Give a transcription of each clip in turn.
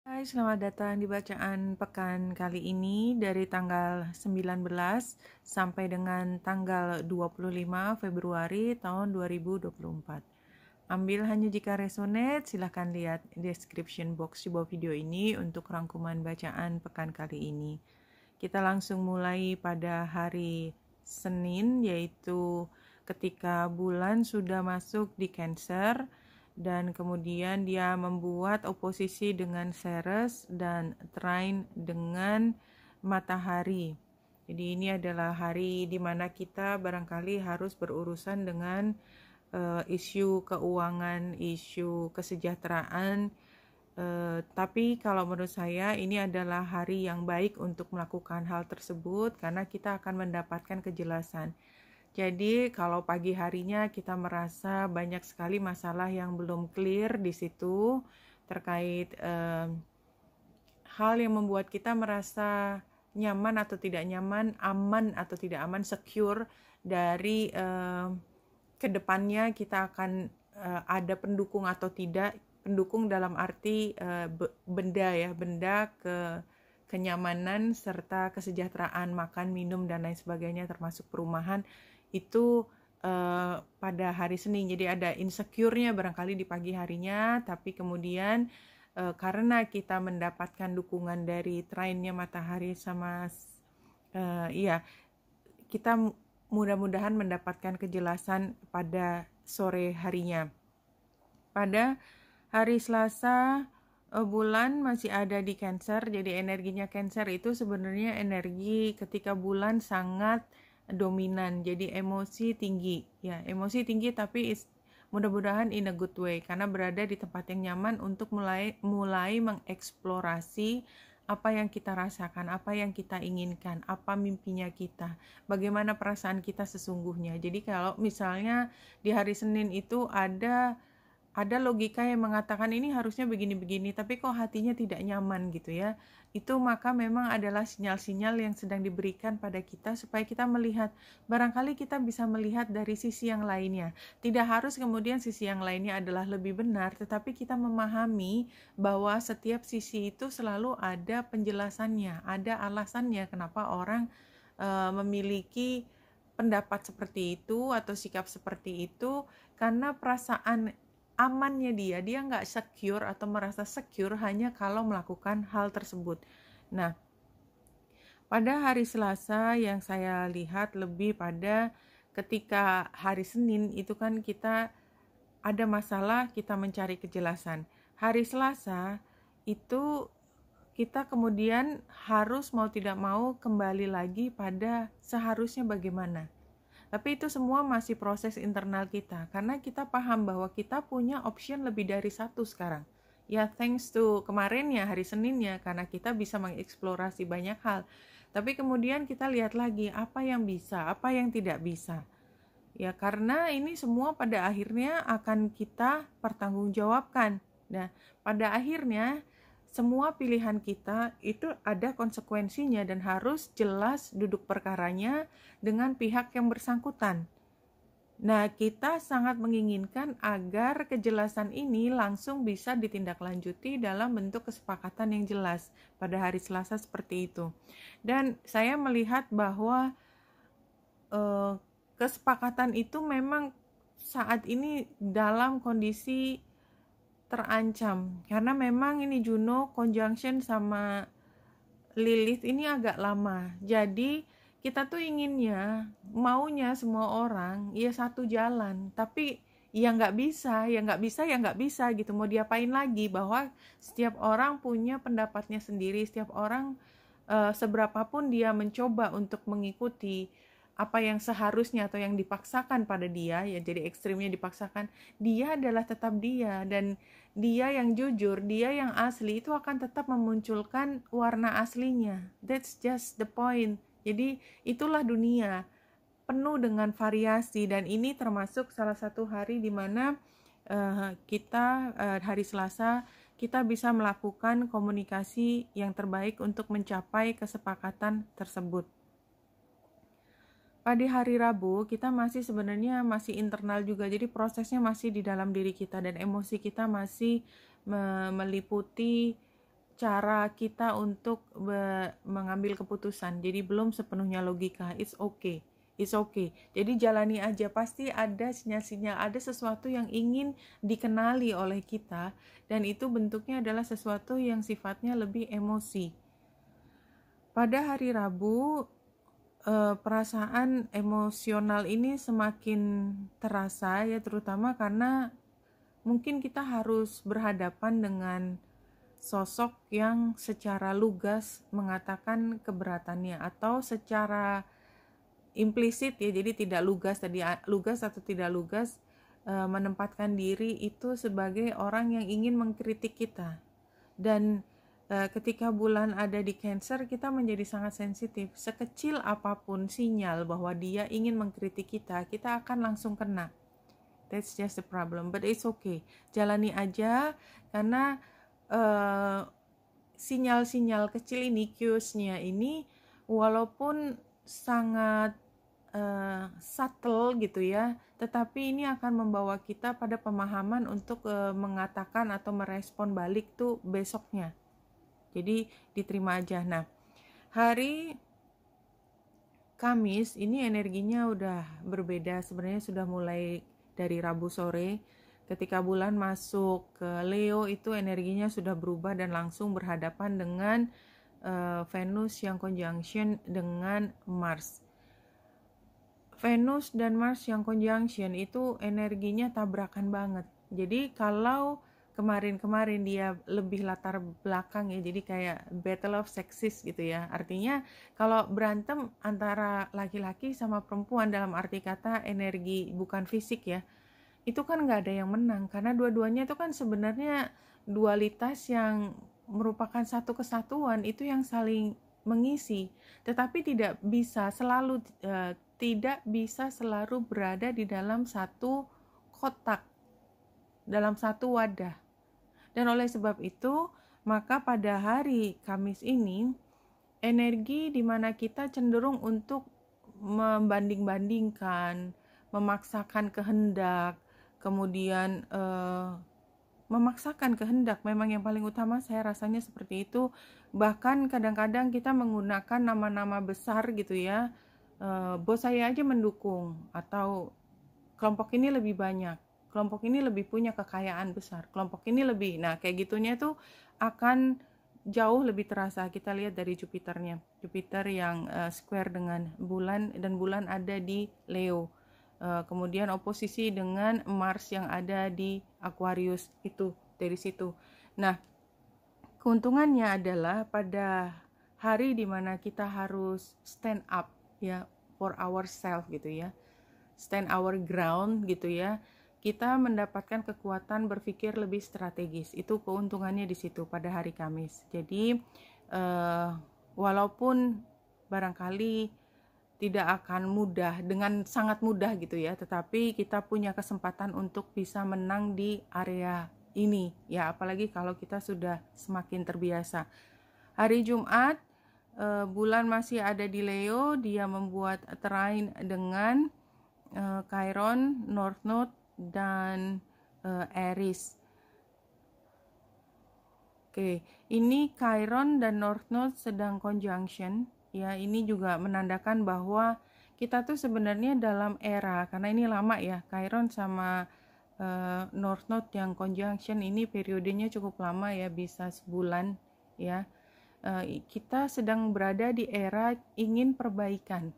Hai, selamat datang di bacaan pekan kali ini dari tanggal 19 sampai dengan tanggal 25 Februari tahun 2024. Ambil hanya jika resonate, silahkan lihat description box di bawah video ini untuk rangkuman bacaan pekan kali ini. Kita langsung mulai pada hari Senin, yaitu ketika bulan sudah masuk di Cancer, dan kemudian dia membuat oposisi dengan Ceres dan trine dengan matahari. Jadi ini adalah hari di mana kita barangkali harus berurusan dengan isu keuangan, isu kesejahteraan. Tapi kalau menurut saya ini adalah hari yang baik untuk melakukan hal tersebut karena kita akan mendapatkan kejelasan. Jadi kalau pagi harinya kita merasa banyak sekali masalah yang belum clear di situ terkait hal yang membuat kita merasa nyaman atau tidak nyaman, aman atau tidak aman, secure dari kedepannya kita akan ada pendukung atau tidak. Pendukung dalam arti benda ya, benda kenyamanan serta kesejahteraan, makan, minum dan lain sebagainya termasuk perumahan itu pada hari Senin. Jadi ada insecure-nya barangkali di pagi harinya, tapi kemudian karena kita mendapatkan dukungan dari trine-nya matahari sama kita mudah-mudahan mendapatkan kejelasan pada sore harinya. Pada hari Selasa bulan masih ada di Cancer, jadi energinya Cancer itu sebenarnya energi ketika bulan sangat dominan, jadi emosi tinggi ya, emosi tinggi tapi mudah-mudahan in a good way karena berada di tempat yang nyaman untuk mulai mengeksplorasi apa yang kita rasakan, apa yang kita inginkan, apa mimpinya kita, bagaimana perasaan kita sesungguhnya. Jadi kalau misalnya di hari Senin itu ada logika yang mengatakan ini harusnya begini-begini, tapi kok hatinya tidak nyaman gitu ya. Itu maka memang adalah sinyal-sinyal yang sedang diberikan pada kita supaya kita melihat, barangkali kita bisa melihat dari sisi yang lainnya. Tidak harus kemudian sisi yang lainnya adalah lebih benar, tetapi kita memahami bahwa setiap sisi itu selalu ada penjelasannya, ada alasannya kenapa orang memiliki pendapat seperti itu atau sikap seperti itu, karena perasaan amannya dia nggak secure atau merasa secure hanya kalau melakukan hal tersebut. Nah, pada hari Selasa yang saya lihat lebih pada ketika hari Senin itu kan kita ada masalah, kita mencari kejelasan. Hari Selasa itu kita kemudian harus mau tidak mau kembali lagi pada seharusnya bagaimana. Tapi itu semua masih proses internal kita, karena kita paham bahwa kita punya option lebih dari satu sekarang. Ya, thanks to kemarin ya hari Seninnya, karena kita bisa mengeksplorasi banyak hal. Tapi kemudian kita lihat lagi apa yang bisa, apa yang tidak bisa. Ya, karena ini semua pada akhirnya akan kita pertanggungjawabkan. Nah, pada akhirnya semua pilihan kita itu ada konsekuensinya dan harus jelas duduk perkaranya dengan pihak yang bersangkutan. Nah, kita sangat menginginkan agar kejelasan ini langsung bisa ditindaklanjuti dalam bentuk kesepakatan yang jelas pada hari Selasa seperti itu. Dan saya melihat bahwa kesepakatan itu memang saat ini dalam kondisi terancam karena memang ini Juno conjunction sama Lilith ini agak lama. Jadi kita tuh maunya semua orang ya satu jalan, tapi ya nggak bisa gitu. Mau diapain lagi, bahwa setiap orang punya pendapatnya sendiri, setiap orang seberapapun dia mencoba untuk mengikuti apa yang seharusnya atau yang dipaksakan pada dia, ya jadi ekstrimnya dipaksakan, dia adalah tetap dia, dan dia yang jujur, dia yang asli itu akan tetap memunculkan warna aslinya. That's just the point. Jadi itulah dunia penuh dengan variasi, dan ini termasuk salah satu hari di mana kita hari Selasa kita bisa melakukan komunikasi yang terbaik untuk mencapai kesepakatan tersebut. Pada hari Rabu kita sebenarnya masih internal juga, jadi prosesnya masih di dalam diri kita dan emosi kita masih meliputi cara kita untuk mengambil keputusan. Jadi belum sepenuhnya logika. It's okay. It's okay. Jadi jalani aja, pasti ada sinyal-sinyal, ada sesuatu yang ingin dikenali oleh kita, dan itu bentuknya adalah sesuatu yang sifatnya lebih emosi. Pada hari Rabu, perasaan emosional ini semakin terasa ya, terutama karena mungkin kita harus berhadapan dengan sosok yang secara lugas mengatakan keberatannya, atau secara implisit ya, jadi tidak lugas atau tidak lugas, menempatkan diri itu sebagai orang yang ingin mengkritik kita. Dan ketika bulan ada di Cancer, kita menjadi sangat sensitif. Sekecil apapun sinyal bahwa dia ingin mengkritik kita akan langsung kena. That's just the problem, but it's okay. Jalani aja, karena sinyal-sinyal kecil ini, cues-nya ini, walaupun sangat subtle gitu ya, tetapi ini akan membawa kita pada pemahaman untuk mengatakan atau merespon balik tuh besoknya. Jadi diterima aja. Nah, hari Kamis ini energinya udah berbeda, sebenarnya sudah mulai dari Rabu sore. Ketika bulan masuk ke Leo, itu energinya sudah berubah dan langsung berhadapan dengan Venus yang conjunction dengan Mars. Venus dan Mars yang conjunction itu energinya tabrakan banget. Jadi kalau kemarin dia lebih latar belakang ya, jadi kayak battle of sexes gitu ya. Artinya kalau berantem antara laki-laki sama perempuan dalam arti kata energi bukan fisik ya, itu kan nggak ada yang menang, karena dua-duanya itu kan sebenarnya dualitas yang merupakan satu kesatuan, itu yang saling mengisi, tetapi tidak bisa selalu berada di dalam satu kotak, dalam satu wadah. Dan oleh sebab itu, maka pada hari Kamis ini, energi di mana kita cenderung untuk membanding-bandingkan, memaksakan kehendak, kemudian memaksakan kehendak memang yang paling utama, saya rasanya seperti itu. Bahkan kadang-kadang kita menggunakan nama-nama besar gitu ya, bos saya aja mendukung, atau kelompok ini lebih banyak, kelompok ini lebih punya kekayaan besar, kelompok ini lebih, nah kayak gitunya tuh akan jauh lebih terasa. Kita lihat dari Jupiternya, Jupiter yang square dengan bulan, dan bulan ada di Leo, kemudian oposisi dengan Mars yang ada di Aquarius, itu dari situ. Nah, keuntungannya adalah pada hari dimana kita harus stand up ya, for ourselves gitu ya, stand our ground gitu ya, kita mendapatkan kekuatan berpikir lebih strategis. Itu keuntungannya di situ pada hari Kamis. Jadi walaupun barangkali tidak akan mudah, dengan sangat mudah gitu ya, tetapi kita punya kesempatan untuk bisa menang di area ini ya, apalagi kalau kita sudah semakin terbiasa. Hari Jumat, bulan masih ada di Leo, dia membuat trine dengan Chiron, North Node, dan Aries. Oke, ini Chiron dan North Node sedang conjunction ya. Ini juga menandakan bahwa kita tuh sebenarnya dalam era, karena ini lama ya, Chiron sama North Node yang conjunction ini periodenya cukup lama ya, bisa sebulan ya. Kita sedang berada di era ingin perbaikan.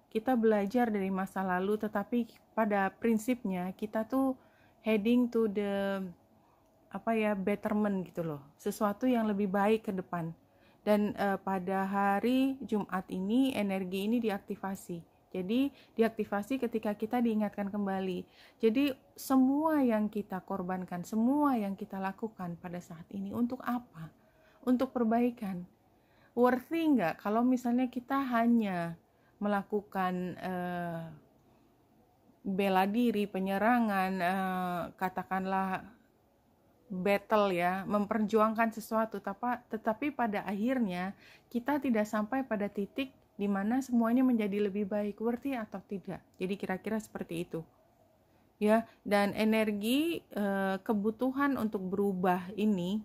Kita belajar dari masa lalu, tetapi pada prinsipnya kita tuh heading to the betterment gitu loh, sesuatu yang lebih baik ke depan. Dan pada hari Jumat ini energi ini diaktifasi. Jadi diaktifasi ketika kita diingatkan kembali. Jadi semua yang kita korbankan, semua yang kita lakukan pada saat ini untuk apa? Untuk perbaikan. Worthy nggak kalau misalnya kita hanya melakukan bela diri, penyerangan, katakanlah battle ya, memperjuangkan sesuatu, tetapi pada akhirnya kita tidak sampai pada titik di mana semuanya menjadi lebih baik, worthy atau tidak. Jadi kira-kira seperti itu ya. Dan energi kebutuhan untuk berubah ini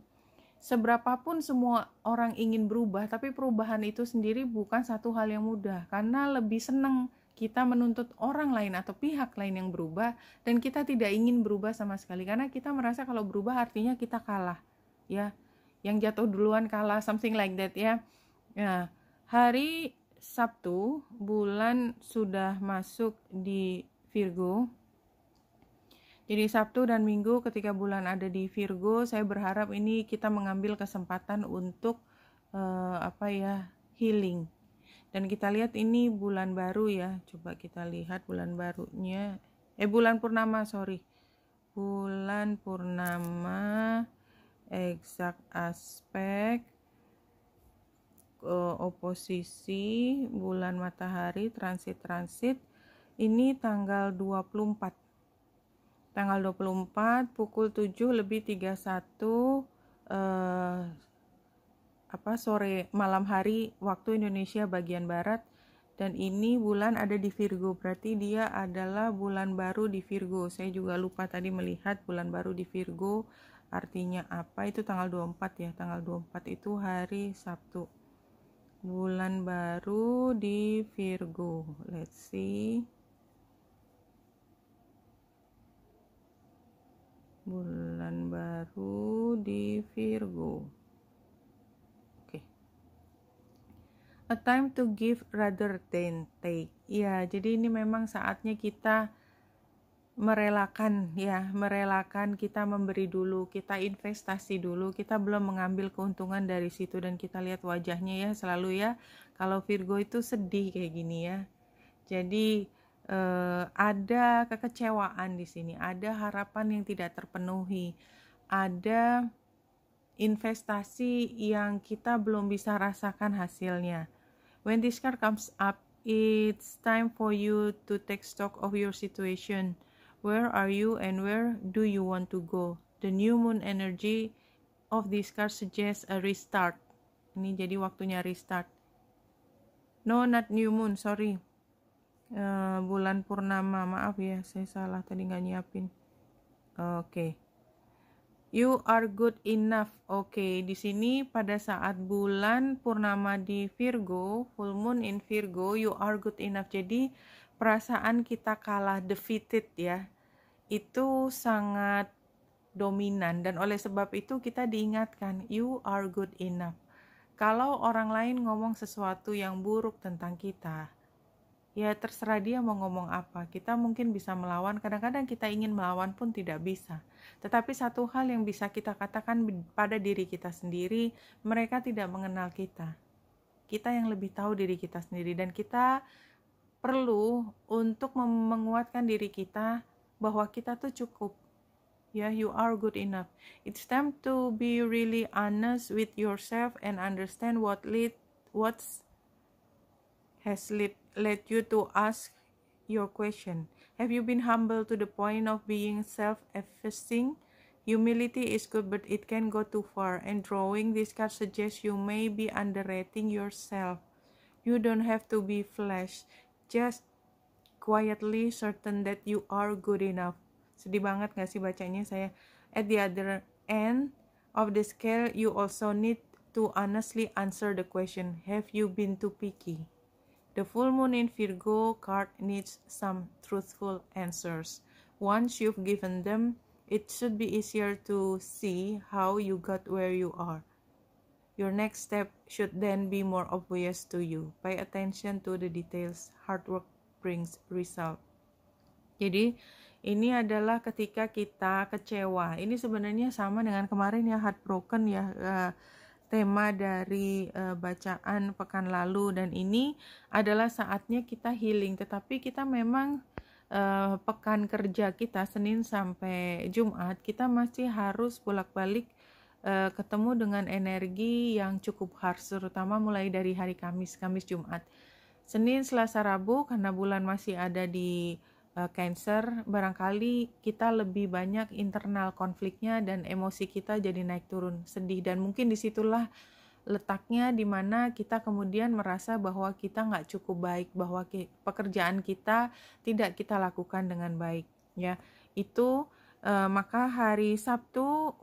seberapapun semua orang ingin berubah, tapi perubahan itu sendiri bukan satu hal yang mudah, karena lebih senang kita menuntut orang lain atau pihak lain yang berubah, dan kita tidak ingin berubah sama sekali, karena kita merasa kalau berubah artinya kita kalah, ya, yang jatuh duluan kalah, something like that, ya. Nah, hari Sabtu, bulan sudah masuk di Virgo. Jadi Sabtu dan Minggu ketika bulan ada di Virgo, saya berharap ini kita mengambil kesempatan untuk healing. Dan kita lihat ini bulan baru ya. Coba kita lihat bulan barunya. Bulan purnama, sorry. Bulan purnama, exact aspek, oposisi, bulan matahari, transit. Ini tanggal 24. Tanggal 24 pukul 7:31 sore malam hari waktu Indonesia bagian barat, dan ini bulan ada di Virgo, berarti dia adalah bulan baru di Virgo. Saya juga lupa tadi melihat bulan baru di Virgo artinya apa. Itu tanggal 24 ya, tanggal 24 itu hari Sabtu. Bulan baru di Virgo, let's see. Bulan baru di Virgo. Oke. A time to give rather than take. Ya, jadi ini memang saatnya kita merelakan kita memberi dulu, kita investasi dulu, kita belum mengambil keuntungan dari situ, dan kita lihat wajahnya ya selalu ya, kalau Virgo itu sedih kayak gini ya. Jadi ada kekecewaan di sini, ada harapan yang tidak terpenuhi, ada investasi yang kita belum bisa rasakan hasilnya. When this card comes up, it's time for you to take stock of your situation. Where are you and where do you want to go? The new moon energy of this card suggests a restart. Ini jadi waktunya restart. No, not new moon, sorry. Bulan purnama, maaf ya, saya salah tadi nggak nyiapin. Oke. You are good enough. Oke, di sini pada saat bulan purnama di Virgo, full moon in Virgo, you are good enough. Jadi perasaan kita kalah, defeated ya, itu sangat dominan, dan oleh sebab itu kita diingatkan you are good enough. Kalau orang lain ngomong sesuatu yang buruk tentang kita, ya terserah dia mau ngomong apa. Kita mungkin bisa melawan, kadang-kadang kita ingin melawan pun tidak bisa. Tetapi satu hal yang bisa kita katakan pada diri kita sendiri, mereka tidak mengenal kita. Kita yang lebih tahu diri kita sendiri, dan kita perlu untuk menguatkan diri kita bahwa kita tuh cukup. Ya, you are good enough. It's time to be really honest with yourself and understand what has led you to ask your question. Have you been humble to the point of being self-effacing? Humility is good, but it can go too far, and drawing this card suggests you may be underrating yourself. You don't have to be flash, just quietly certain that you are good enough. Sedih banget gak sih bacanya saya? At the other end of the scale, you also need to honestly answer the question, have you been too picky? The full moon in Virgo card needs some truthful answers. Once you've given them, it should be easier to see how you got where you are. Your next step should then be more obvious to you. Pay attention to the details. Hard work brings result. Jadi ini adalah ketika kita kecewa. Ini sebenarnya sama dengan kemarin ya, heartbroken ya, tema dari bacaan pekan lalu, dan ini adalah saatnya kita healing. Tetapi kita memang pekan kerja kita Senin sampai Jumat, kita masih harus bolak-balik ketemu dengan energi yang cukup harsh, terutama mulai dari hari Kamis, Jumat. Senin, Selasa, Rabu, karena bulan masih ada di Cancer, barangkali kita lebih banyak internal konfliknya dan emosi kita jadi naik turun, sedih, dan mungkin disitulah letaknya dimana kita kemudian merasa bahwa kita nggak cukup baik, bahwa pekerjaan kita tidak kita lakukan dengan baik. Ya, itu Maka hari Sabtu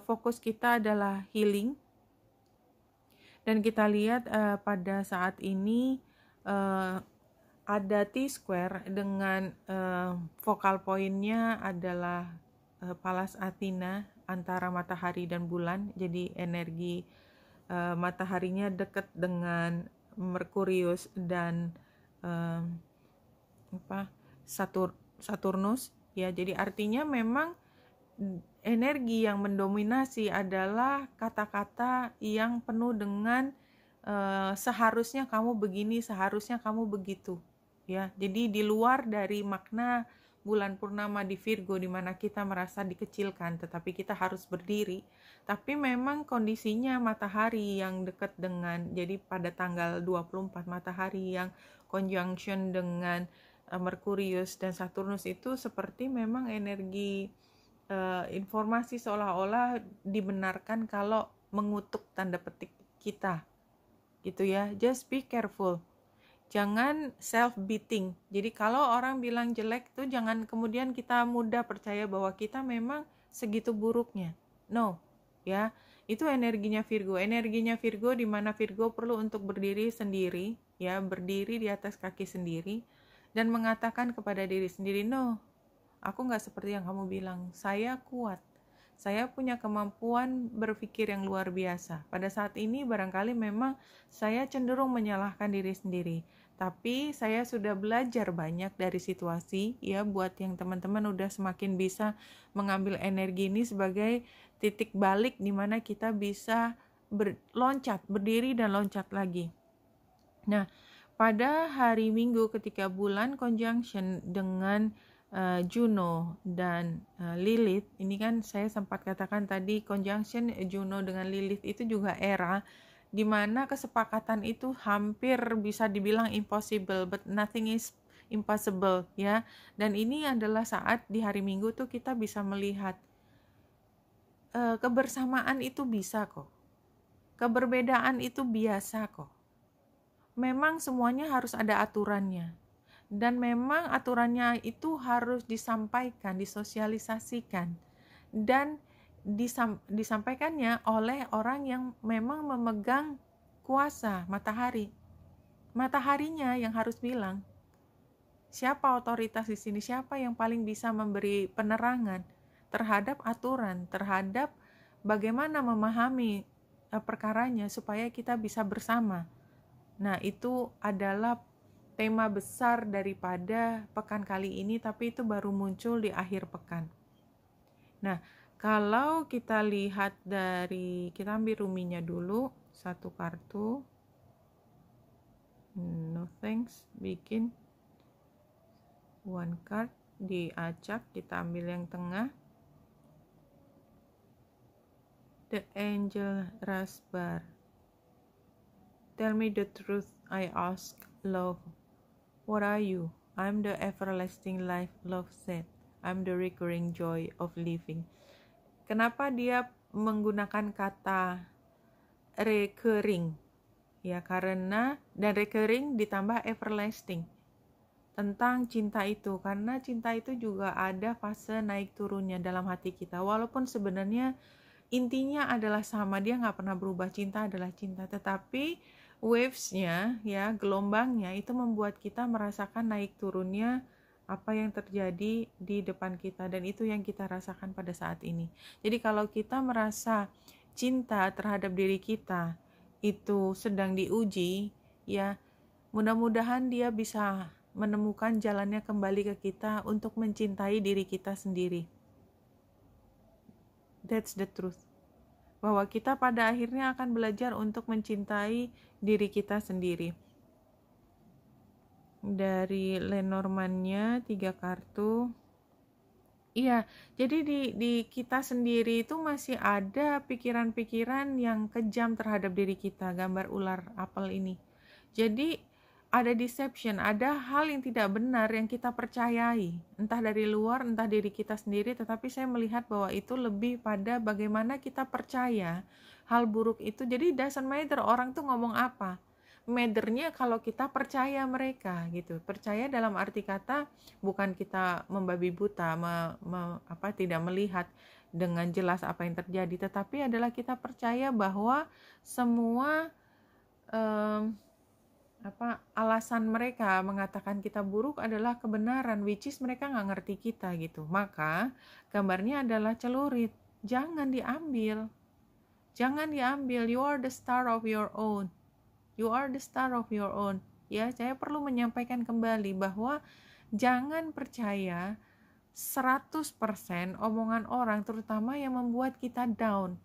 fokus kita adalah healing. Dan kita lihat pada saat ini ada T-square dengan focal point-nya adalah Pallas Athena antara matahari dan bulan. Jadi energi mataharinya dekat dengan Merkurius dan Saturnus ya. Jadi artinya memang energi yang mendominasi adalah kata-kata yang penuh dengan seharusnya kamu begini, seharusnya kamu begitu ya. Jadi di luar dari makna bulan purnama di Virgo di mana kita merasa dikecilkan tetapi kita harus berdiri, tapi memang kondisinya matahari yang dekat dengan, jadi pada tanggal 24 matahari yang conjunction dengan Merkurius dan Saturnus itu seperti memang energi informasi seolah-olah dibenarkan kalau mengutuk tanda petik kita gitu ya. Just be careful, jangan self beating. Jadi kalau orang bilang jelek tuh jangan kemudian kita mudah percaya bahwa kita memang segitu buruknya. No ya, itu energinya Virgo di mana Virgo perlu untuk berdiri sendiri ya, berdiri di atas kaki sendiri dan mengatakan kepada diri sendiri, no, aku nggak seperti yang kamu bilang, saya kuat, saya punya kemampuan berpikir yang luar biasa. Pada saat ini barangkali memang saya cenderung menyalahkan diri sendiri, tapi saya sudah belajar banyak dari situasi ya. Buat yang teman-teman udah semakin bisa mengambil energi ini sebagai titik balik di mana kita bisa loncat, berdiri dan loncat lagi. Nah, pada hari Minggu ketika bulan conjunction dengan Juno dan Lilith, ini kan saya sempat katakan tadi conjunction Juno dengan Lilith itu juga era di mana kesepakatan itu hampir bisa dibilang impossible, but nothing is impossible ya. Dan ini adalah saat di hari Minggu tuh kita bisa melihat kebersamaan itu bisa kok, keberbedaan itu biasa kok. Memang semuanya harus ada aturannya. Dan memang aturannya itu harus disampaikan, disosialisasikan, dan disampaikannya oleh orang yang memang memegang kuasa matahari. Mataharinya yang harus bilang, siapa otoritas di sini, siapa yang paling bisa memberi penerangan terhadap aturan, terhadap bagaimana memahami perkaranya supaya kita bisa bersama. Nah, itu adalah tema besar daripada pekan kali ini, tapi itu baru muncul di akhir pekan. Nah, kalau kita lihat dari, kita ambil ruminya dulu, satu kartu. No thanks, bikin one card, diacak, kita ambil yang tengah. The Angel Raspberry. Tell me the truth, I ask, love. What are you? I'm the everlasting life, love said. I'm the recurring joy of living. Kenapa dia menggunakan kata recurring? Ya, karena dan recurring ditambah everlasting. Tentang cinta itu, karena cinta itu juga ada fase naik turunnya dalam hati kita. Walaupun sebenarnya intinya adalah sama, dia nggak pernah berubah, cinta adalah cinta. Tetapi wavesnya ya, gelombangnya itu membuat kita merasakan naik turunnya apa yang terjadi di depan kita, dan itu yang kita rasakan pada saat ini. Jadi kalau kita merasa cinta terhadap diri kita itu sedang diuji ya, mudah-mudahan dia bisa menemukan jalannya kembali ke kita untuk mencintai diri kita sendiri. That's the truth. Bahwa kita pada akhirnya akan belajar untuk mencintai diri kita sendiri. Dari Lenormand-nya 3 kartu. Iya, jadi di kita sendiri itu masih ada pikiran-pikiran yang kejam terhadap diri kita, gambar ular apel ini. Jadi ada deception, ada hal yang tidak benar yang kita percayai, entah dari luar, entah diri kita sendiri, tetapi saya melihat bahwa itu lebih pada bagaimana kita percaya hal buruk itu. Jadi doesn't matter orang tuh ngomong apa, matternya kalau kita percaya mereka gitu. Percaya dalam arti kata bukan kita membabi buta, tidak melihat dengan jelas apa yang terjadi, tetapi adalah kita percaya bahwa semua alasan mereka mengatakan kita buruk adalah kebenaran, which is mereka nggak ngerti kita gitu. Maka gambarnya adalah celurit, jangan diambil. You are the star of your own. Ya, saya perlu menyampaikan kembali bahwa jangan percaya 100% omongan orang, terutama yang membuat kita down.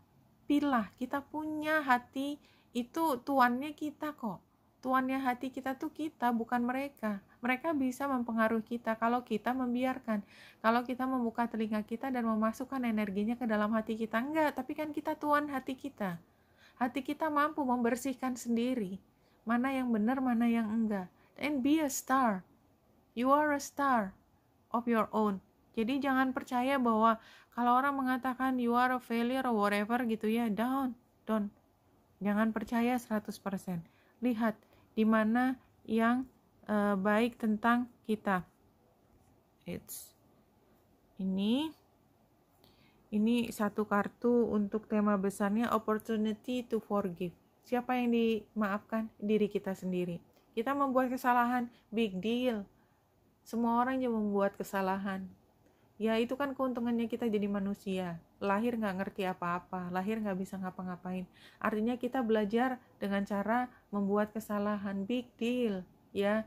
Pilah, kita punya hati, itu tuannya kita kok. Tuannya hati kita tuh kita, bukan mereka. Mereka bisa mempengaruhi kita kalau kita membiarkan. Kalau kita membuka telinga kita dan memasukkan energinya ke dalam hati kita. Enggak, tapi kan kita tuan hati kita. Hati kita mampu membersihkan sendiri mana yang benar, mana yang enggak. And be a star. You are a star of your own. Jadi jangan percaya bahwa kalau orang mengatakan you are a failure or whatever gitu ya, don't. Jangan percaya 100%. Lihat di mana yang baik tentang kita. Ini satu kartu untuk tema besarnya opportunity to forgive. Siapa yang dimaafkan? Diri kita sendiri. Kita membuat kesalahan, big deal. Semua orang juga membuat kesalahan. Ya itu kan keuntungannya kita jadi manusia. Lahir nggak ngerti apa-apa, lahir nggak bisa ngapa-ngapain. Artinya kita belajar dengan cara membuat kesalahan, big deal. Ya,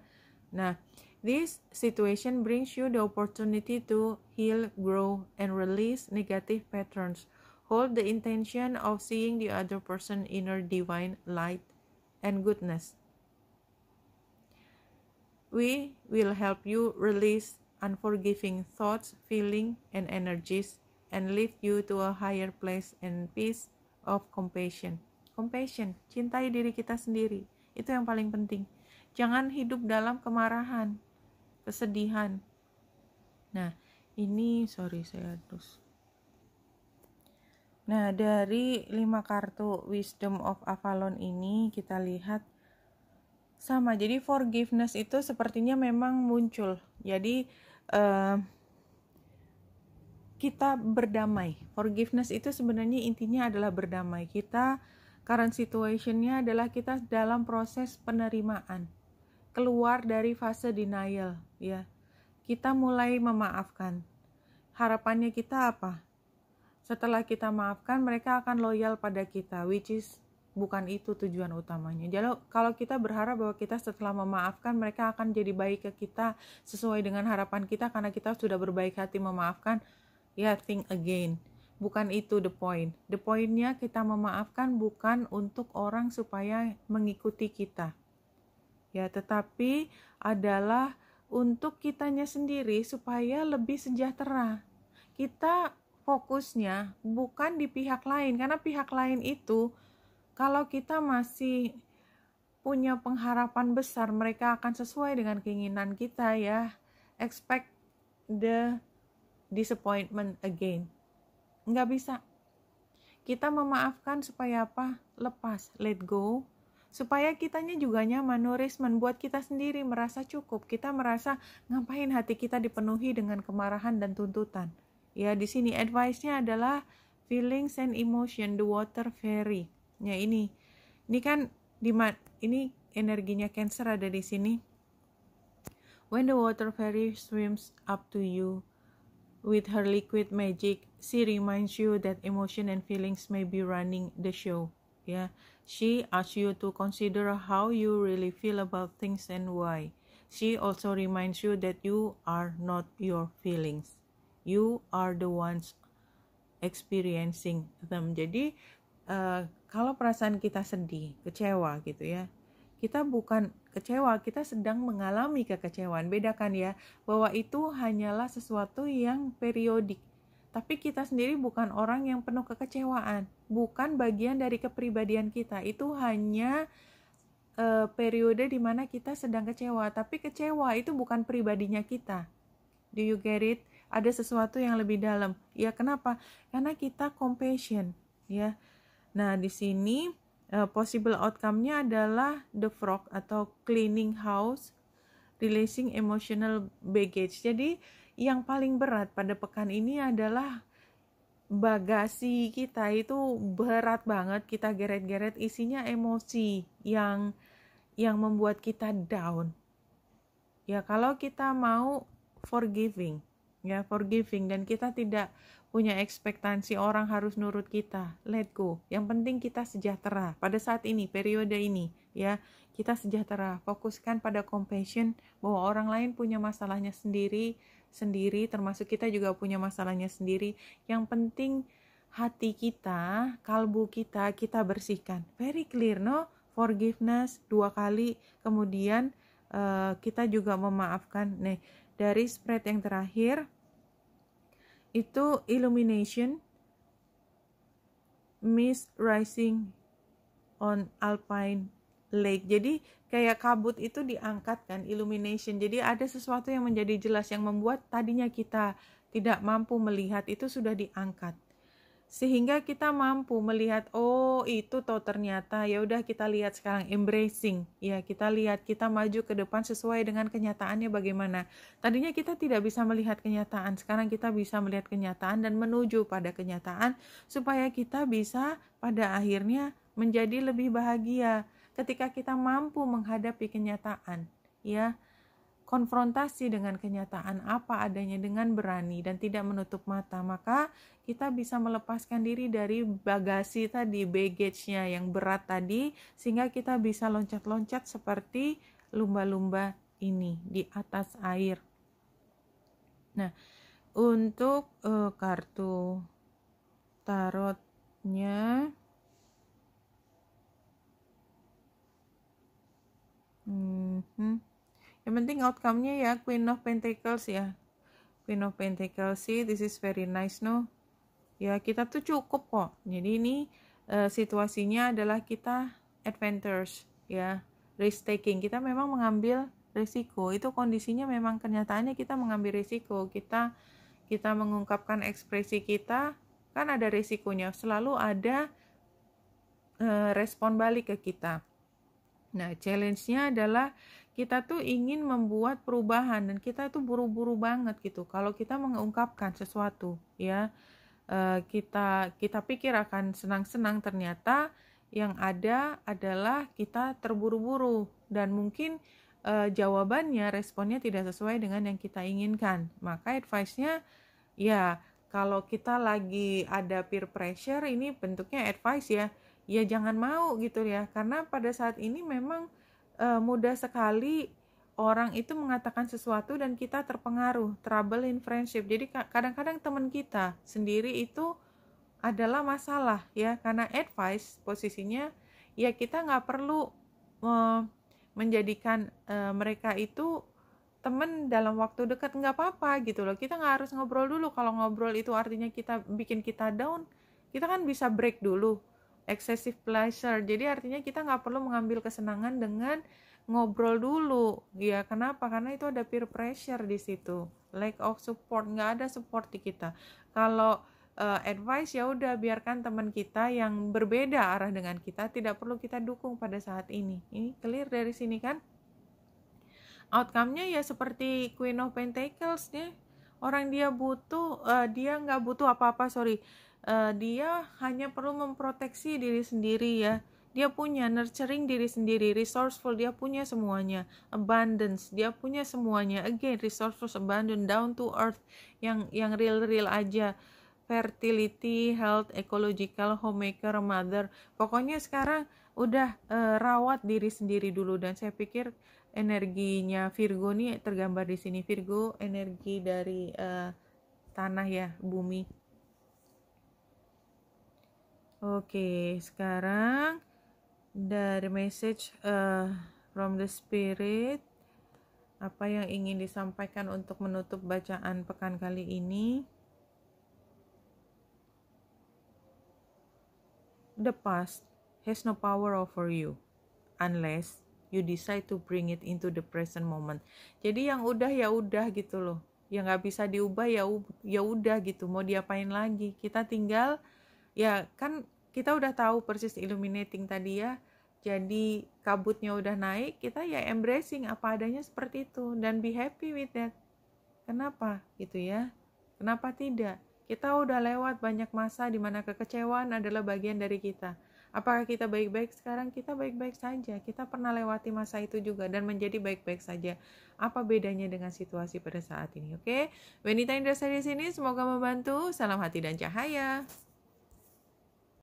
nah, this situation brings you the opportunity to heal, grow, and release negative patterns. Hold the intention of seeing the other person inner divine light and goodness. We will help you release unforgiving thoughts, feelings, and energies and lift you to a higher place and peace of compassion. Compassion, cintai diri kita sendiri. Itu yang paling penting. Jangan hidup dalam kemarahan, kesedihan. Nah, ini Nah, dari 5 kartu Wisdom of Avalon ini kita lihat sama. Jadi forgiveness itu sepertinya memang muncul. Jadi kita berdamai. Forgiveness itu sebenarnya intinya adalah berdamai. Kita current situationnya adalah kita dalam proses penerimaan. Keluar dari fase denial, ya. Kita mulai memaafkan. Harapannya kita apa? Setelah kita maafkan, mereka akan loyal pada kita, which is bukan itu tujuan utamanya. Jadi kalau kita berharap bahwa kita setelah memaafkan, mereka akan jadi baik ke kita sesuai dengan harapan kita karena kita sudah berbaik hati memaafkan, ya think again. Bukan itu the point. The point-nya kita memaafkan bukan untuk orang supaya mengikuti kita. Ya, tetapi adalah untuk kitanya sendiri supaya lebih sejahtera. Kita fokusnya bukan di pihak lain, karena pihak lain itu kalau kita masih punya pengharapan besar mereka akan sesuai dengan keinginan kita, ya expect the disappointment again. Nggak bisa. Kita memaafkan supaya apa? Lepas, let go, supaya kitanya juga nyaman, nourishment buat kita sendiri, merasa cukup. Kita merasa ngapain hati kita dipenuhi dengan kemarahan dan tuntutan. Ya, di sini advice-nya adalah feelings and emotion, the water fairy. Ya, ini kan ini energinya Cancer ada di sini. When the water fairy swims up to you with her liquid magic, she reminds you that emotion and feelings may be running the show. Ya, she asks you to consider how you really feel about things and why. She also reminds you that you are not your feelings. You are the ones experiencing them. Jadi kalau perasaan kita sedih, kecewa gitu ya, kita bukan kecewa, kita sedang mengalami kekecewaan. Bedakan ya, bahwa itu hanyalah sesuatu yang periodik. Tapi kita sendiri bukan orang yang penuh kekecewaan, bukan bagian dari kepribadian kita. Itu hanya periode di mana kita sedang kecewa. Tapi kecewa itu bukan pribadinya kita. Do you get it? Ada sesuatu yang lebih dalam. Ya, kenapa? Karena kita compassion, ya. Nah, di sini Possible outcome-nya adalah the frog atau cleaning house, releasing emotional baggage. Jadi yang paling berat pada pekan ini adalah bagasi kita itu berat banget, kita geret-geret, isinya emosi yang membuat kita down. Ya, kalau kita mau forgiving dan kita tidak punya ekspektasi orang harus nurut kita, let go. Yang penting kita sejahtera pada saat ini, periode ini, ya. Kita sejahtera, fokuskan pada compassion bahwa orang lain punya masalahnya sendiri, termasuk kita juga punya masalahnya sendiri. Yang penting hati kita, kalbu kita bersihkan. Very clear, no? Forgiveness 2 kali, kemudian kita juga memaafkan. Nih, dari spread yang terakhir itu illumination, mist rising on alpine lake. Jadi kayak kabut itu diangkat kan, illumination. Jadi ada sesuatu yang menjadi jelas yang membuat tadinya kita tidak mampu melihat itu sudah diangkat. Sehingga kita mampu melihat, oh itu toh ternyata, ya udah kita lihat sekarang, embracing, ya kita lihat, kita maju ke depan sesuai dengan kenyataannya bagaimana. Tadinya kita tidak bisa melihat kenyataan, sekarang kita bisa melihat kenyataan dan menuju pada kenyataan supaya kita bisa pada akhirnya menjadi lebih bahagia ketika kita mampu menghadapi kenyataan, ya. Konfrontasi dengan kenyataan apa adanya dengan berani dan tidak menutup mata, maka kita bisa melepaskan diri dari bagasi tadi, baggage-nya yang berat tadi, sehingga kita bisa loncat-loncat seperti lumba-lumba ini di atas air. Nah, untuk kartu tarotnya yang penting outcome-nya ya Queen of Pentacles ya. Queen of Pentacles sih, this is very nice, no? Ya, kita tuh cukup kok. Jadi ini situasinya adalah kita adventures, ya. Risk taking. Kita memang mengambil risiko. Itu kondisinya memang kenyataannya kita mengambil risiko. Kita mengungkapkan ekspresi kita, kan ada risikonya. Selalu ada respon balik ke kita. Nah, challenge-nya adalah kita tuh ingin membuat perubahan dan kita tuh buru-buru banget gitu. Kalau kita mengungkapkan sesuatu, ya kita pikir akan senang-senang, ternyata yang ada adalah kita terburu-buru dan mungkin jawabannya, responnya tidak sesuai dengan yang kita inginkan. Maka advice-nya ya kalau kita lagi ada peer pressure, ini bentuknya advice ya. Ya jangan mau gitu ya, karena pada saat ini memang mudah sekali orang itu mengatakan sesuatu dan kita terpengaruh, trouble in friendship. Jadi kadang-kadang teman kita sendiri itu adalah masalah ya, karena advice posisinya ya kita nggak perlu menjadikan mereka itu teman dalam waktu dekat, nggak apa-apa gitu loh. Kita nggak harus ngobrol dulu. Kalau ngobrol itu artinya kita bikin kita down, kita kan bisa break dulu. Excessive pleasure, jadi artinya kita nggak perlu mengambil kesenangan dengan ngobrol dulu, ya. Kenapa? Karena itu ada peer pressure di situ, lack of support, nggak ada support di kita. Kalau advice ya udah biarkan teman kita yang berbeda arah dengan kita, tidak perlu kita dukung pada saat ini. Ini clear dari sini kan? Outcome-nya ya seperti Queen of Pentacles ya. Orang dia butuh, dia nggak butuh apa-apa, dia hanya perlu memproteksi diri sendiri ya. Dia punya nurturing diri sendiri, resourceful, dia punya semuanya, abundance, dia punya semuanya. Again, resourceful, abundant, down to earth, yang real aja. Fertility, health, ecological, homemaker, mother. Pokoknya sekarang udah rawat diri sendiri dulu. Dan saya pikir energinya Virgo nih tergambar di sini. Virgo energi dari tanah ya, bumi. Oke, sekarang dari message from the spirit, apa yang ingin disampaikan untuk menutup bacaan pekan kali ini? The past has no power over you unless you decide to bring it into the present moment. Jadi yang udah ya udah gitu loh, yang nggak bisa diubah ya udah gitu, mau diapain lagi. Kita tinggal ya kan, kita udah tahu persis illuminating tadi ya, jadi kabutnya udah naik, kita ya embracing apa adanya seperti itu dan be happy with that. Kenapa gitu ya? Kenapa tidak? Kita udah lewat banyak masa di mana kekecewaan adalah bagian dari kita. Apakah kita baik-baik sekarang? Kita baik-baik saja. Kita pernah lewati masa itu juga dan menjadi baik-baik saja. Apa bedanya dengan situasi pada saat ini? Oke? Wenita Indrasari di sini, semoga membantu. Salam hati dan cahaya.